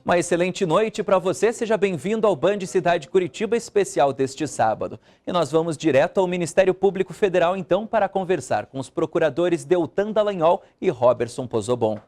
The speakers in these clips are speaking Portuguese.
Uma excelente noite para você, seja bem-vindo ao Band Cidade Curitiba especial deste sábado. E nós vamos direto ao Ministério Público Federal então para conversar com os procuradores Deltan Dallagnol e Roberson Pozzobon.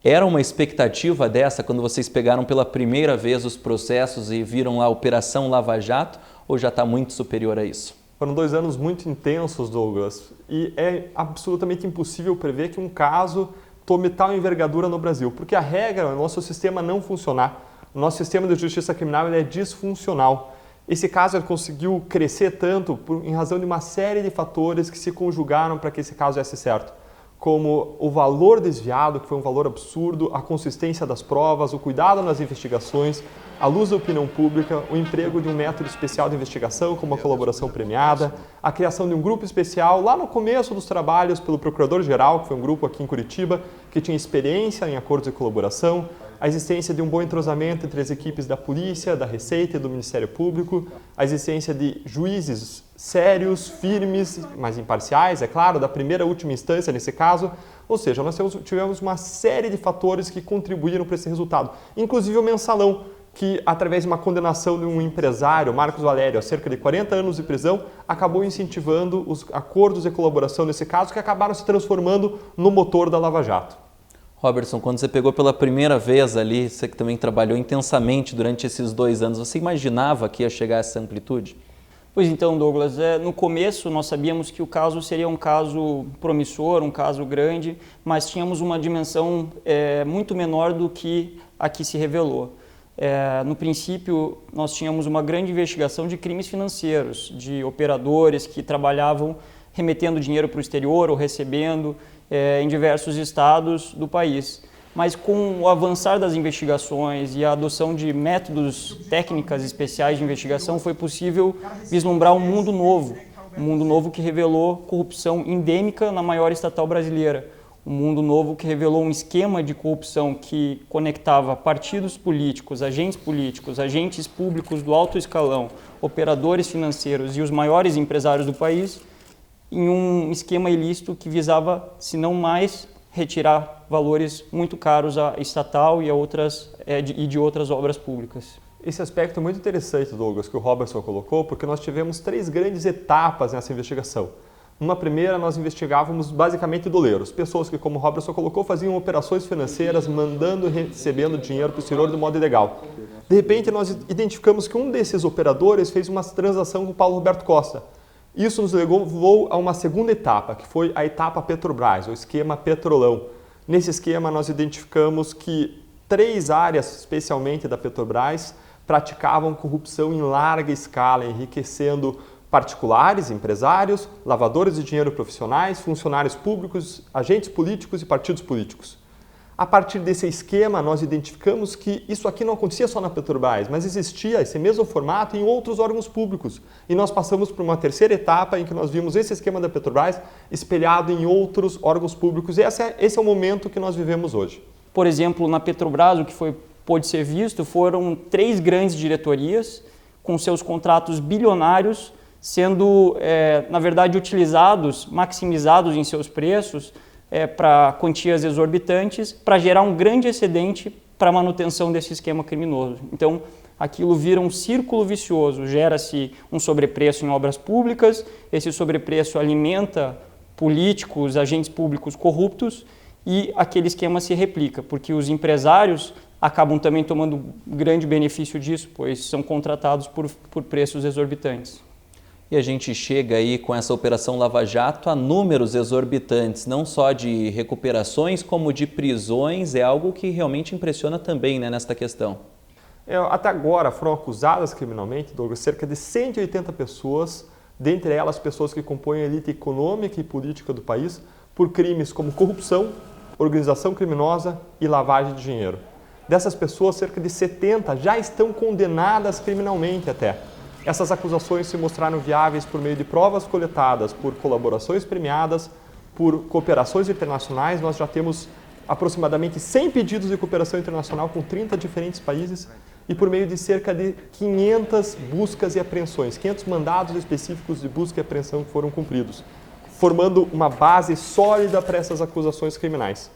Era uma expectativa dessa quando vocês pegaram pela primeira vez os processos e viram lá a Operação Lava Jato, ou já está muito superior a isso? Foram 2 anos muito intensos, Douglas, e é absolutamente impossível prever que um caso tome tal envergadura no Brasil, porque a regra é o nosso sistema não funcionar. O nosso sistema de justiça criminal ele é disfuncional. Esse caso ele conseguiu crescer tanto em razão de uma série de fatores que se conjugaram para que esse caso desse certo, como o valor desviado, que foi um valor absurdo, a consistência das provas, o cuidado nas investigações, a luz da opinião pública, o emprego de um método especial de investigação, como a colaboração premiada, a criação de um grupo especial lá no começo dos trabalhos pelo Procurador-Geral, que foi um grupo aqui em Curitiba, que tinha experiência em acordos de colaboração, a existência de um bom entrosamento entre as equipes da Polícia, da Receita e do Ministério Público, a existência de juízes sérios, firmes, mas imparciais, é claro, da primeira e última instância nesse caso. Ou seja, nós tivemos uma série de fatores que contribuíram para esse resultado, inclusive o mensalão, que através de uma condenação de um empresário, Marcos Valério, a cerca de 40 anos de prisão, acabou incentivando os acordos de colaboração nesse caso, que acabaram se transformando no motor da Lava Jato. Roberson, quando você pegou pela primeira vez ali, você que também trabalhou intensamente durante esses 2 anos, você imaginava que ia chegar a essa amplitude? Pois então, Douglas, no começo nós sabíamos que o caso seria um caso promissor, um caso grande, mas tínhamos uma dimensão muito menor do que a que se revelou. No princípio, nós tínhamos uma grande investigação de crimes financeiros, de operadores que trabalhavam remetendo dinheiro para o exterior ou recebendo em diversos estados do país. Mas com o avançar das investigações e a adoção de métodos, técnicas especiais de investigação, foi possível vislumbrar um mundo novo que revelou corrupção endêmica na maior estatal brasileira. Um mundo novo que revelou um esquema de corrupção que conectava partidos políticos, agentes públicos do alto escalão, operadores financeiros e os maiores empresários do país em um esquema ilícito que visava, se não mais, retirar valores muito caros à estatal e de outras obras públicas. Esse aspecto é muito interessante, Douglas, que o Roberson colocou, porque nós tivemos 3 grandes etapas nessa investigação. Numa primeira, nós investigávamos basicamente doleiros, pessoas que, como o Roberson colocou, faziam operações financeiras, mandando e recebendo dinheiro para o exterior de modo ilegal. De repente, nós identificamos que um desses operadores fez uma transação com o Paulo Roberto Costa. Isso nos levou a uma segunda etapa, que foi a etapa Petrobras, o esquema Petrolão. Nesse esquema, nós identificamos que 3 áreas, especialmente da Petrobras, praticavam corrupção em larga escala, enriquecendo particulares, empresários, lavadores de dinheiro profissionais, funcionários públicos, agentes políticos e partidos políticos. A partir desse esquema, nós identificamos que isso aqui não acontecia só na Petrobras, mas existia esse mesmo formato em outros órgãos públicos. E nós passamos por uma terceira etapa em que nós vimos esse esquema da Petrobras espelhado em outros órgãos públicos. E esse é o momento que nós vivemos hoje. Por exemplo, na Petrobras, o que pôde ser visto foram 3 grandes diretorias com seus contratos bilionários sendo, na verdade, utilizados, maximizados em seus preços, para quantias exorbitantes, para gerar um grande excedente para a manutenção desse esquema criminoso. Então, aquilo vira um círculo vicioso, gera-se um sobrepreço em obras públicas, esse sobrepreço alimenta políticos, agentes públicos corruptos e aquele esquema se replica, porque os empresários acabam também tomando grande benefício disso, pois são contratados por preços exorbitantes. E a gente chega aí com essa Operação Lava Jato a números exorbitantes, não só de recuperações como de prisões, é algo que realmente impressiona também, né, nesta questão. Até agora foram acusadas criminalmente, Douglas, cerca de 180 pessoas, dentre elas pessoas que compõem a elite econômica e política do país, por crimes como corrupção, organização criminosa e lavagem de dinheiro. Dessas pessoas, cerca de 70 já estão condenadas criminalmente até. Essas acusações se mostraram viáveis por meio de provas coletadas, por colaborações premiadas, por cooperações internacionais. Nós já temos aproximadamente 100 pedidos de cooperação internacional com 30 diferentes países e por meio de cerca de 500 buscas e apreensões, 500 mandados específicos de busca e apreensão que foram cumpridos, formando uma base sólida para essas acusações criminais.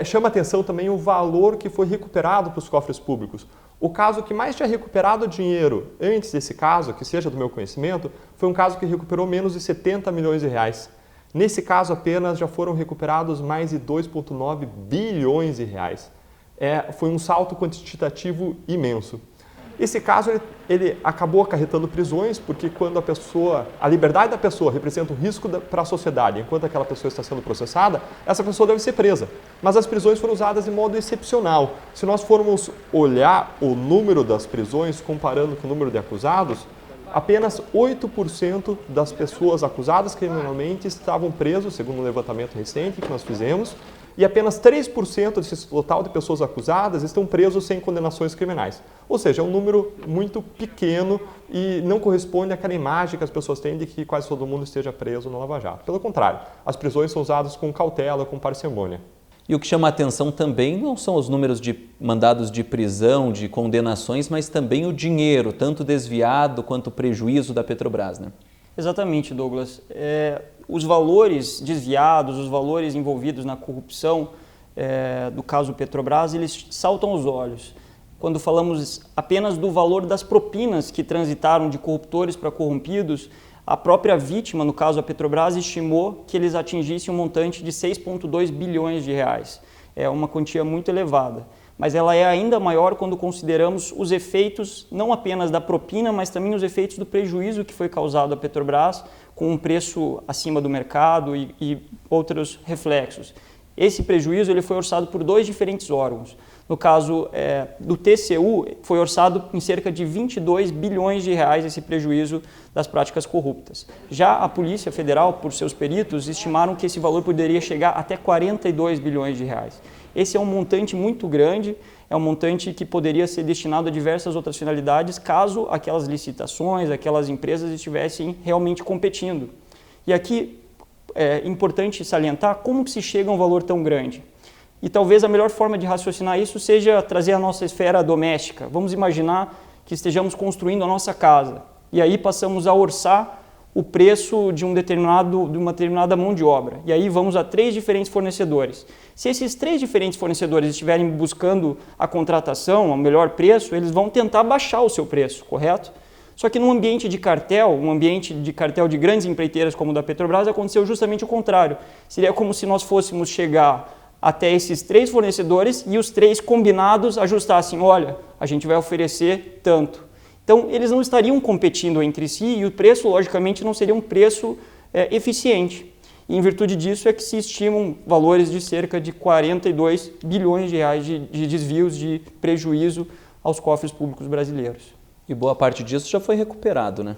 Chama atenção também o valor que foi recuperado para os cofres públicos. O caso que mais tinha recuperado dinheiro antes desse caso, que seja do meu conhecimento, foi um caso que recuperou menos de 70 milhões de reais. Nesse caso apenas já foram recuperados mais de 2,9 bilhões de reais. Foi um salto quantitativo imenso. Esse caso ele acabou acarretando prisões, porque quando a liberdade da pessoa representa um risco para a sociedade, enquanto aquela pessoa está sendo processada, essa pessoa deve ser presa. Mas as prisões foram usadas de modo excepcional. Se nós formos olhar o número das prisões, comparando com o número de acusados, apenas 8% das pessoas acusadas criminalmente estavam presos, segundo um levantamento recente que nós fizemos, e apenas 3% desse total de pessoas acusadas estão presos sem condenações criminais. Ou seja, é um número muito pequeno e não corresponde àquela imagem que as pessoas têm de que quase todo mundo esteja preso no Lava Jato. Pelo contrário, as prisões são usadas com cautela, com parcimônia. E o que chama a atenção também não são os números de mandados de prisão, de condenações, mas também o dinheiro, tanto desviado quanto o prejuízo da Petrobras, né? Exatamente, Douglas. Os valores desviados, os valores envolvidos na corrupção do caso Petrobras, eles saltam aos olhos. Quando falamos apenas do valor das propinas que transitaram de corruptores para corrompidos, a própria vítima, no caso a Petrobras, estimou que eles atingissem um montante de 6,2 bilhões de reais. É uma quantia muito elevada, mas ela é ainda maior quando consideramos os efeitos não apenas da propina, mas também os efeitos do prejuízo que foi causado à Petrobras com um preço acima do mercado e outros reflexos. Esse prejuízo ele foi orçado por 2 diferentes órgãos. No caso do TCU, foi orçado em cerca de 22 bilhões de reais esse prejuízo das práticas corruptas. Já a Polícia Federal, por seus peritos, estimaram que esse valor poderia chegar até 42 bilhões de reais. Esse é um montante muito grande, é um montante que poderia ser destinado a diversas outras finalidades caso aquelas licitações, aquelas empresas estivessem realmente competindo. E aqui é importante salientar como que se chega a um valor tão grande. E talvez a melhor forma de raciocinar isso seja trazer a nossa esfera doméstica. Vamos imaginar que estejamos construindo a nossa casa e aí passamos a orçar o preço de uma determinada mão de obra. E aí vamos a 3 diferentes fornecedores. Se esses 3 diferentes fornecedores estiverem buscando a contratação, o melhor preço, eles vão tentar baixar o seu preço, correto? Só que num ambiente de cartel, de grandes empreiteiras como o da Petrobras, aconteceu justamente o contrário. Seria como se nós fôssemos chegar até esses 3 fornecedores e os 3 combinados ajustassem, olha, a gente vai oferecer tanto. Então, eles não estariam competindo entre si e o preço, logicamente, não seria um preço eficiente. E, em virtude disso, é que se estimam valores de cerca de 42 bilhões de reais de desvios, de prejuízo aos cofres públicos brasileiros. E boa parte disso já foi recuperado, né?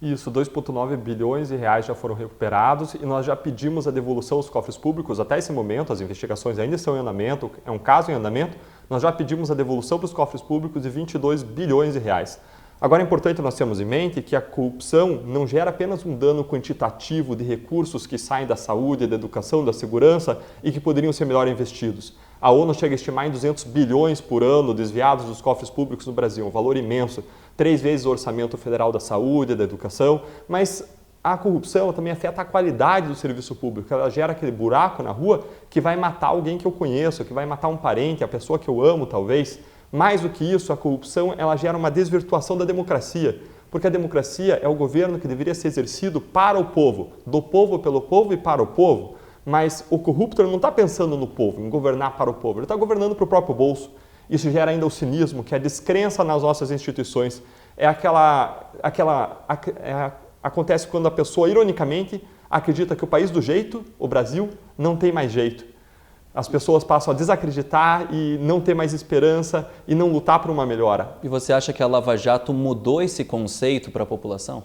Isso, 2,9 bilhões de reais já foram recuperados e nós já pedimos a devolução aos cofres públicos. Até esse momento, as investigações ainda estão em andamento, é um caso em andamento, nós já pedimos a devolução para os cofres públicos de 22 bilhões de reais. Agora é importante nós termos em mente que a corrupção não gera apenas um dano quantitativo de recursos que saem da saúde, da educação, da segurança e que poderiam ser melhor investidos. A ONU chega a estimar em 200 bilhões por ano desviados dos cofres públicos no Brasil, um valor imenso, 3 vezes o orçamento federal da saúde, da educação, mas a corrupção também afeta a qualidade do serviço público, ela gera aquele buraco na rua que vai matar alguém que eu conheço, que vai matar um parente, a pessoa que eu amo talvez. Mais do que isso, a corrupção ela gera uma desvirtuação da democracia, porque a democracia é o governo que deveria ser exercido para o povo, do povo, pelo povo e para o povo, mas o corrupto não está pensando no povo, em governar para o povo, ele está governando para o próprio bolso. Isso gera ainda o cinismo, que é a descrença nas nossas instituições. Acontece quando a pessoa, ironicamente, acredita que o país do jeito, o Brasil, não tem mais jeito. As pessoas passam a desacreditar e não ter mais esperança e não lutar por uma melhora. E você acha que a Lava Jato mudou esse conceito para a população?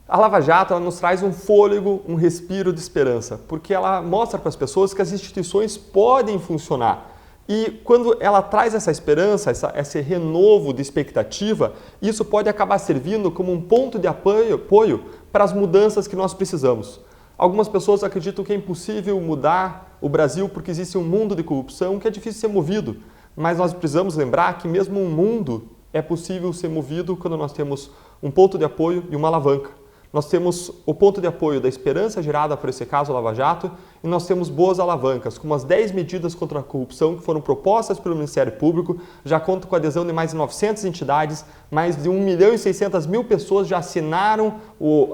A Lava Jato ela nos traz um fôlego, um respiro de esperança, porque ela mostra para as pessoas que as instituições podem funcionar. E quando ela traz essa esperança, esse renovo de expectativa, isso pode acabar servindo como um ponto de apoio para as mudanças que nós precisamos. Algumas pessoas acreditam que é impossível mudar o Brasil porque existe um mundo de corrupção que é difícil ser movido. Mas nós precisamos lembrar que mesmo um mundo é possível ser movido quando nós temos um ponto de apoio e uma alavanca. nós temos o ponto de apoio da esperança gerada por esse caso Lava Jato e nós temos boas alavancas, como as 10 medidas contra a corrupção que foram propostas pelo Ministério Público, já contam com a adesão de mais de 900 entidades, mais de 1.600.000 pessoas já assinaram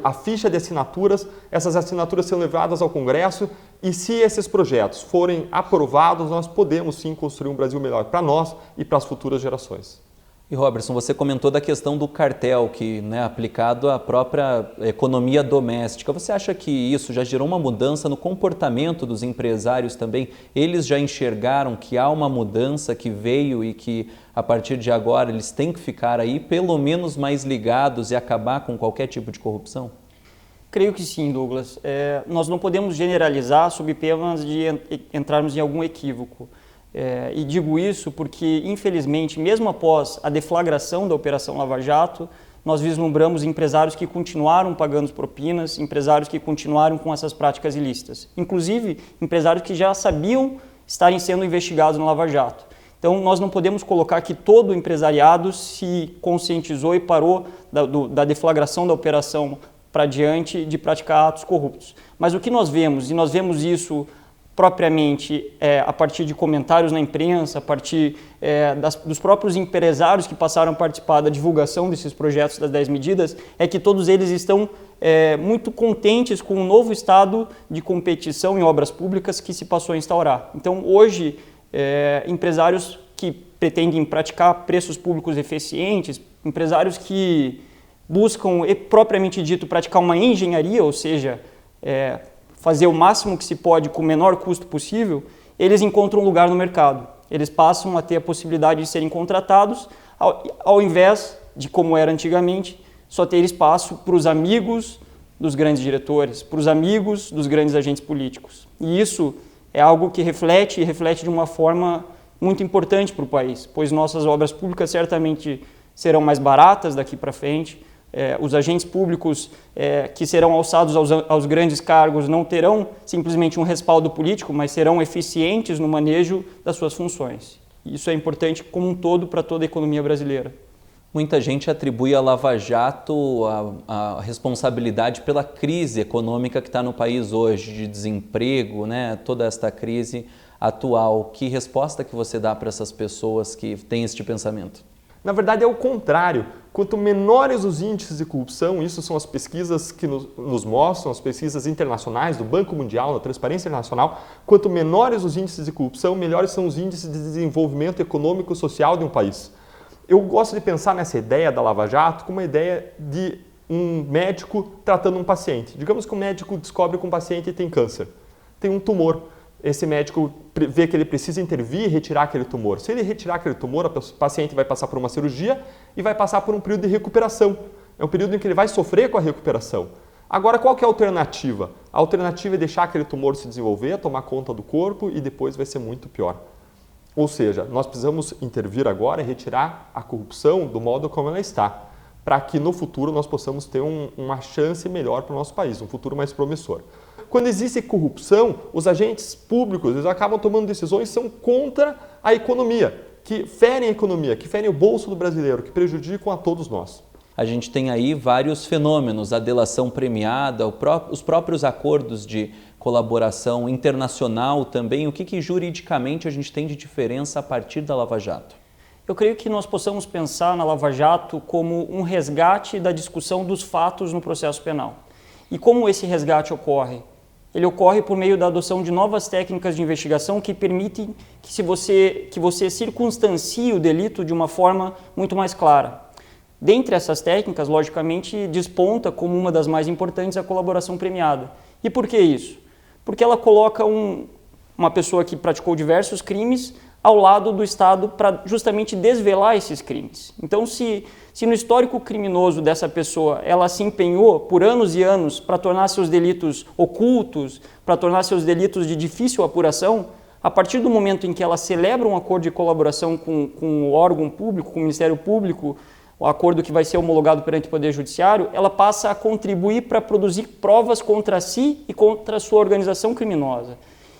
a ficha de assinaturas, essas assinaturas são levadas ao Congresso e se esses projetos forem aprovados, nós podemos sim construir um Brasil melhor para nós e para as futuras gerações. E Robertson, você comentou da questão do cartel, que é aplicado à própria economia doméstica. Você acha que isso já gerou uma mudança no comportamento dos empresários também? Eles já enxergaram que há uma mudança que veio e que a partir de agora eles têm que ficar aí pelo menos mais ligados e acabar com qualquer tipo de corrupção? Creio que sim, Douglas. Nós não podemos generalizar sob penas de entrarmos em algum equívoco. E digo isso porque, infelizmente, mesmo após a deflagração da Operação Lava Jato, nós vislumbramos empresários que continuaram pagando propinas, empresários que continuaram com essas práticas ilícitas. Inclusive, empresários que já sabiam estarem sendo investigados no Lava Jato. Então, nós não podemos colocar que todo o empresariado se conscientizou e parou da deflagração da operação para diante de praticar atos corruptos. Mas o que nós vemos, e nós vemos isso propriamente a partir de comentários na imprensa, a partir dos próprios empresários que passaram a participar da divulgação desses projetos das 10 medidas, é que todos eles estão muito contentes com o novo estado de competição em obras públicas que se passou a instaurar. Então, hoje, empresários que pretendem praticar preços públicos eficientes, empresários que buscam, propriamente dito, praticar uma engenharia, ou seja, fazer o máximo que se pode com o menor custo possível, eles encontram um lugar no mercado. Eles passam a ter a possibilidade de serem contratados, ao invés de, como era antigamente, só ter espaço para os amigos dos grandes diretores, para os amigos dos grandes agentes políticos. E isso é algo que reflete de uma forma muito importante para o país, pois nossas obras públicas certamente serão mais baratas daqui para frente. Os agentes públicos que serão alçados aos grandes cargos não terão simplesmente um respaldo político, mas serão eficientes no manejo das suas funções. Isso é importante como um todo para toda a economia brasileira. Muita gente atribui a Lava Jato a responsabilidade pela crise econômica que está no país hoje, de desemprego, toda esta crise atual. Que resposta que você dá para essas pessoas que têm este pensamento? Na verdade, é o contrário. Quanto menores os índices de corrupção, isso são as pesquisas que nos mostram, as pesquisas internacionais do Banco Mundial, da Transparência Internacional, quanto menores os índices de corrupção, melhores são os índices de desenvolvimento econômico e social de um país. Eu gosto de pensar nessa ideia da Lava Jato como uma ideia de um médico tratando um paciente. Digamos que um médico descobre que um paciente tem câncer, tem um tumor. Esse médico vê que ele precisa intervir e retirar aquele tumor. Se ele retirar aquele tumor, o paciente vai passar por uma cirurgia e vai passar por um período de recuperação. É um período em que ele vai sofrer com a recuperação. Agora, qual que é a alternativa? A alternativa é deixar aquele tumor se desenvolver, tomar conta do corpo e depois vai ser muito pior. Ou seja, nós precisamos intervir agora e retirar a corrupção do modo como ela está, para que no futuro nós possamos ter uma chance melhor para o nosso país, um futuro mais promissor. Quando existe corrupção, os agentes públicos eles acabam tomando decisões que são contra a economia, que ferem a economia, que ferem o bolso do brasileiro, que prejudicam a todos nós. A gente tem aí vários fenômenos, a delação premiada, os próprios acordos de colaboração internacional também. O que juridicamente a gente tem de diferença a partir da Lava Jato? Eu creio que nós possamos pensar na Lava Jato como um resgate da discussão dos fatos no processo penal. E como esse resgate ocorre? Ele ocorre por meio da adoção de novas técnicas de investigação que permitem que você circunstancie o delito de uma forma muito mais clara. Dentre essas técnicas, logicamente, desponta como uma das mais importantes a colaboração premiada. E por que isso? Porque ela coloca uma pessoa que praticou diversos crimes ao lado do Estado para justamente desvelar esses crimes. Então, se no histórico criminoso dessa pessoa ela se empenhou por anos e anos para tornar seus delitos ocultos, para tornar seus delitos de difícil apuração, a partir do momento em que ela celebra um acordo de colaboração com o órgão público, com o Ministério Público, o acordo que vai ser homologado perante o Poder Judiciário, ela passa a contribuir para produzir provas contra si e contra a sua organização criminosa.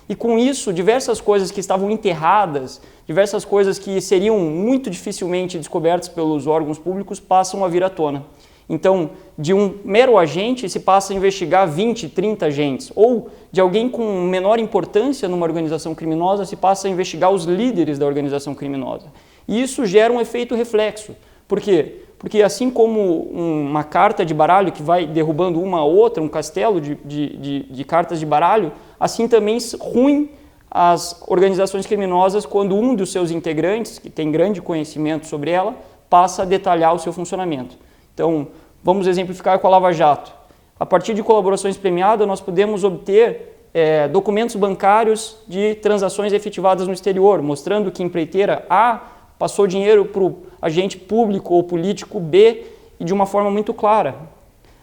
E com isso, diversas coisas que estavam enterradas, diversas coisas que seriam muito dificilmente descobertas pelos órgãos públicos passam a vir à tona. Então, de um mero agente se passa a investigar 20, 30 agentes, ou de alguém com menor importância numa organização criminosa se passa a investigar os líderes da organização criminosa. E isso gera um efeito reflexo. Por quê? Porque assim como uma carta de baralho que vai derrubando uma a outra, um castelo de cartas de baralho, assim também ruim as organizações criminosas quando um dos seus integrantes, que tem grande conhecimento sobre ela, passa a detalhar o seu funcionamento. Então, vamos exemplificar com a Lava Jato. A partir de colaborações premiadas, nós podemos obter documentos bancários de transações efetivadas no exterior, mostrando que empreiteira A passou dinheiro para o agente público ou político B e de uma forma muito clara.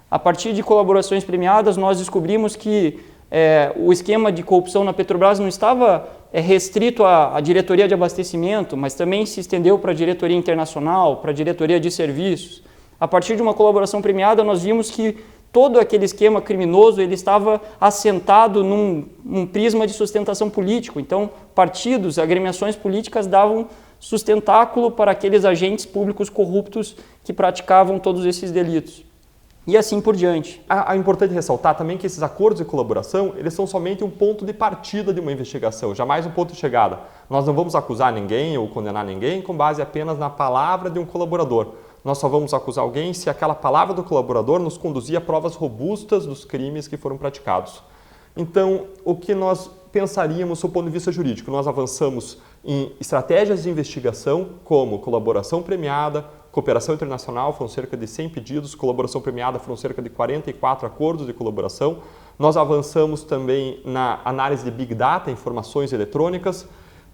A partir de colaborações premiadas, nós descobrimos que o esquema de corrupção na Petrobras não estava restrito à diretoria de abastecimento, mas também se estendeu para a diretoria internacional, para a diretoria de serviços. A partir de uma colaboração premiada, nós vimos que todo aquele esquema criminoso ele estava assentado num prisma de sustentação político. Então, partidos, agremiações políticas davam sustentáculo para aqueles agentes públicos corruptos que praticavam todos esses delitos. E assim por diante. É importante ressaltar também que esses acordos de colaboração, eles são somente um ponto de partida de uma investigação, jamais um ponto de chegada. Nós não vamos acusar ninguém ou condenar ninguém com base apenas na palavra de um colaborador. Nós só vamos acusar alguém se aquela palavra do colaborador nos conduzir a provas robustas dos crimes que foram praticados. Então, o que nós pensaríamos do ponto de vista jurídico? Nós avançamos em estratégias de investigação como colaboração premiada, cooperação internacional, foram cerca de 100 pedidos, colaboração premiada foram cerca de 44 acordos de colaboração. Nós avançamos também na análise de Big Data, informações eletrônicas,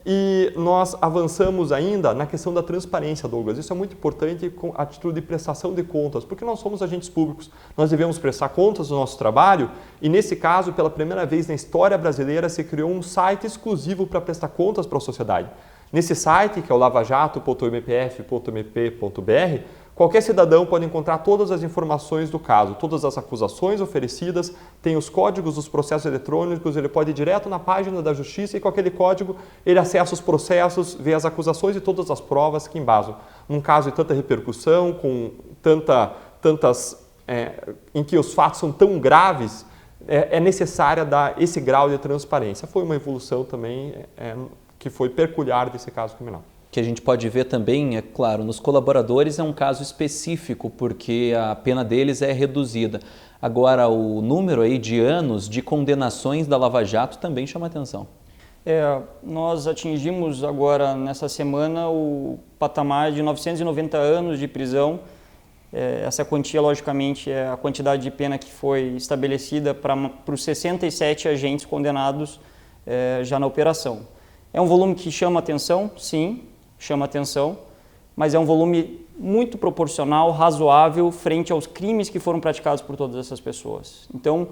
e nós avançamos ainda na questão da transparência, Douglas. Isso é muito importante com a título de prestação de contas, porque nós somos agentes públicos, nós devemos prestar contas do nosso trabalho e, nesse caso, pela primeira vez na história brasileira, se criou um site exclusivo para prestar contas para a sociedade. Nesse site, que é o lavajato.mpf.mp.br, qualquer cidadão pode encontrar todas as informações do caso, todas as acusações oferecidas, tem os códigos dos processos eletrônicos, ele pode ir direto na página da Justiça e com aquele código ele acessa os processos, vê as acusações e todas as provas que embasam. Num caso de tanta repercussão, com em que os fatos são tão graves, é necessária dar esse grau de transparência. Foi uma evolução também que foi peculiar desse caso criminal. Que a gente pode ver também, é claro, nos colaboradores é um caso específico, porque a pena deles é reduzida. Agora, o número aí de anos de condenações da Lava Jato também chama atenção. Nós atingimos agora, nessa semana, o patamar de 990 anos de prisão. Essa quantia, logicamente, é a quantidade de pena que foi estabelecida para os 67 agentes condenados já na operação. É um volume que chama atenção, sim, chama atenção, mas é um volume muito proporcional, razoável, frente aos crimes que foram praticados por todas essas pessoas. Então,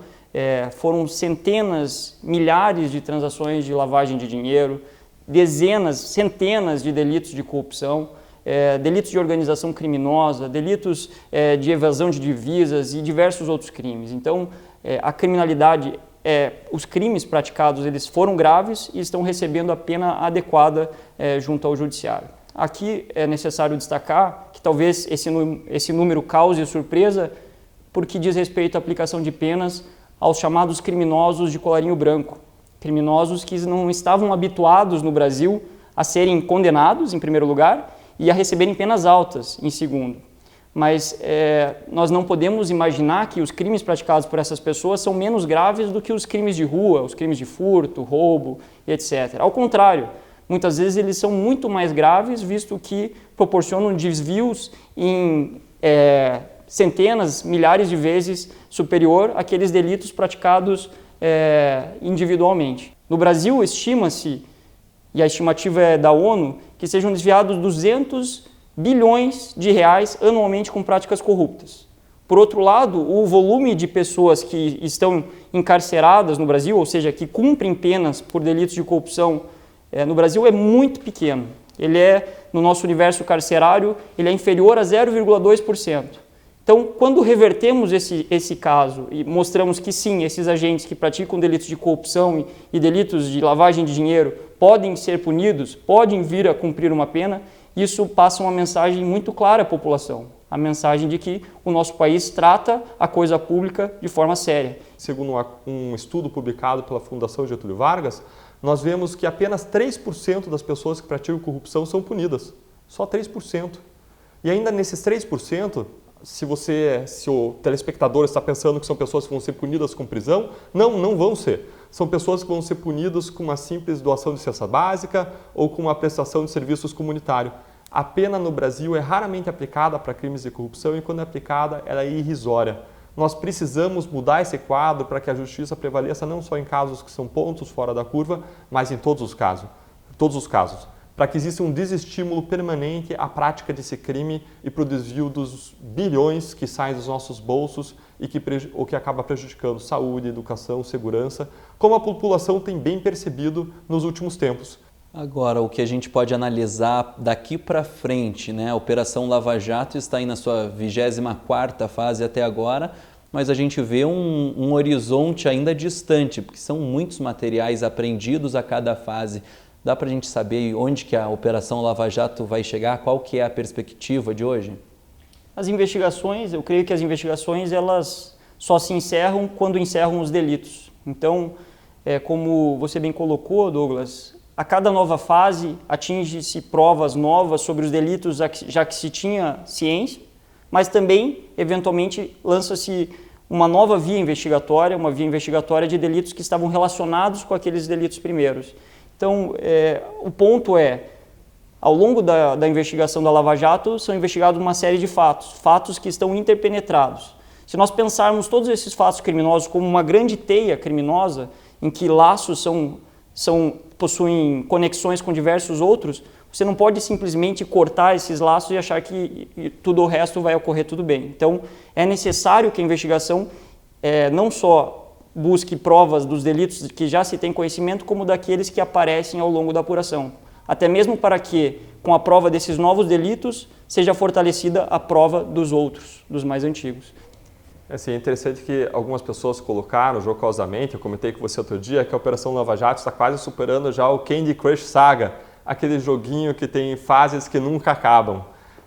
foram centenas, milhares de transações de lavagem de dinheiro, dezenas, centenas de delitos de corrupção, delitos de organização criminosa, delitos de evasão de divisas e diversos outros crimes. Então, a criminalidade, os crimes praticados, eles foram graves e estão recebendo a pena adequada junto ao judiciário. Aqui é necessário destacar que talvez esse número cause surpresa porque diz respeito à aplicação de penas aos chamados criminosos de colarinho branco. Criminosos que não estavam habituados no Brasil a serem condenados, em primeiro lugar, e a receberem penas altas, em segundo. Mas nós não podemos imaginar que os crimes praticados por essas pessoas são menos graves do que os crimes de rua, os crimes de furto, roubo, etc. Ao contrário, muitas vezes eles são muito mais graves, visto que proporcionam desvios em centenas, milhares de vezes superior àqueles delitos praticados individualmente. No Brasil, estima-se, e a estimativa é da ONU, que sejam desviados 200 bilhões de reais anualmente com práticas corruptas. Por outro lado, o volume de pessoas que estão encarceradas no Brasil, ou seja, que cumprem penas por delitos de corrupção no Brasil, é muito pequeno. Ele no nosso universo carcerário, ele é inferior a 0,2%. Então, quando revertemos esse caso e mostramos que sim, esses agentes que praticam delitos de corrupção e delitos de lavagem de dinheiro podem ser punidos, podem vir a cumprir uma pena, isso passa uma mensagem muito clara à população. a mensagem de que o nosso país trata a coisa pública de forma séria. Segundo um estudo publicado pela Fundação Getúlio Vargas, nós vemos que apenas 3% das pessoas que praticam corrupção são punidas. Só 3%. E ainda nesses 3%, se o telespectador está pensando que são pessoas que vão ser punidas com prisão, não vão ser. São pessoas que vão ser punidas com uma simples doação de cesta básica ou com uma prestação de serviços comunitários. A pena no Brasil é raramente aplicada para crimes de corrupção e quando é aplicada ela é irrisória. Nós precisamos mudar esse quadro para que a justiça prevaleça não só em casos que são pontos fora da curva, mas em todos os casos. Para que exista um desestímulo permanente à prática desse crime e para o desvio dos bilhões que saem dos nossos bolsos e o que acaba prejudicando saúde, educação, segurança, como a população tem bem percebido nos últimos tempos. Agora, o que a gente pode analisar daqui para frente, né? A Operação Lava Jato está aí na sua 24ª fase até agora, mas a gente vê um horizonte ainda distante, porque são muitos materiais apreendidos a cada fase. Dá para a gente saber onde que a Operação Lava Jato vai chegar? Qual que é a perspectiva de hoje? As investigações, eu creio que as investigações elas só se encerram quando encerram os delitos. Então, como você bem colocou, Douglas, a cada nova fase atinge-se provas novas sobre os delitos já que se tinha ciência, mas também, eventualmente, lança-se uma nova via investigatória de delitos que estavam relacionados com aqueles delitos primeiros. Então, o ponto ao longo da investigação da Lava Jato, são investigados uma série de fatos que estão interpenetrados. Se nós pensarmos todos esses fatos criminosos como uma grande teia criminosa, em que laços possuem conexões com diversos outros, você não pode simplesmente cortar esses laços e achar que tudo o resto vai ocorrer tudo bem. Então, é necessário que a investigação não só busque provas dos delitos que já se tem conhecimento, como daqueles que aparecem ao longo da apuração. Até mesmo para que, com a prova desses novos delitos, seja fortalecida a prova dos outros, dos mais antigos. É interessante que algumas pessoas colocaram jocosamente, eu comentei com você outro dia, que a Operação Lava Jato está quase superando já o Candy Crush Saga, aquele joguinho que tem fases que nunca acabam.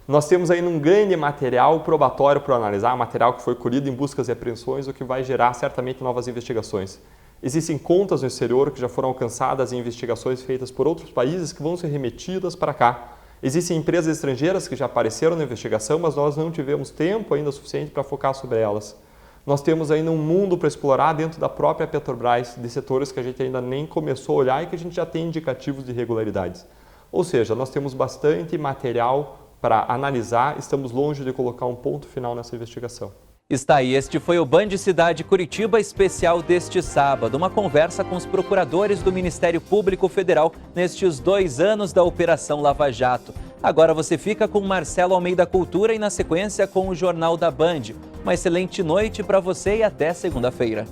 Nós temos ainda um grande material probatório para analisar, material que foi colhido em buscas e apreensões, o que vai gerar certamente novas investigações. Existem contas no exterior que já foram alcançadas em investigações feitas por outros países que vão ser remetidas para cá. Existem empresas estrangeiras que já apareceram na investigação, mas nós não tivemos tempo ainda suficiente para focar sobre elas. Nós temos ainda um mundo para explorar dentro da própria Petrobras, de setores que a gente ainda nem começou a olhar e que a gente já tem indicativos de irregularidades. Ou seja, nós temos bastante material para analisar, estamos longe de colocar um ponto final nessa investigação. Está aí, este foi o Band Cidade Curitiba especial deste sábado, uma conversa com os procuradores do Ministério Público Federal nestes 2 anos da Operação Lava Jato. Agora você fica com Marcelo Almeida Cultura e na sequência com o Jornal da Band. Uma excelente noite para você e até segunda-feira.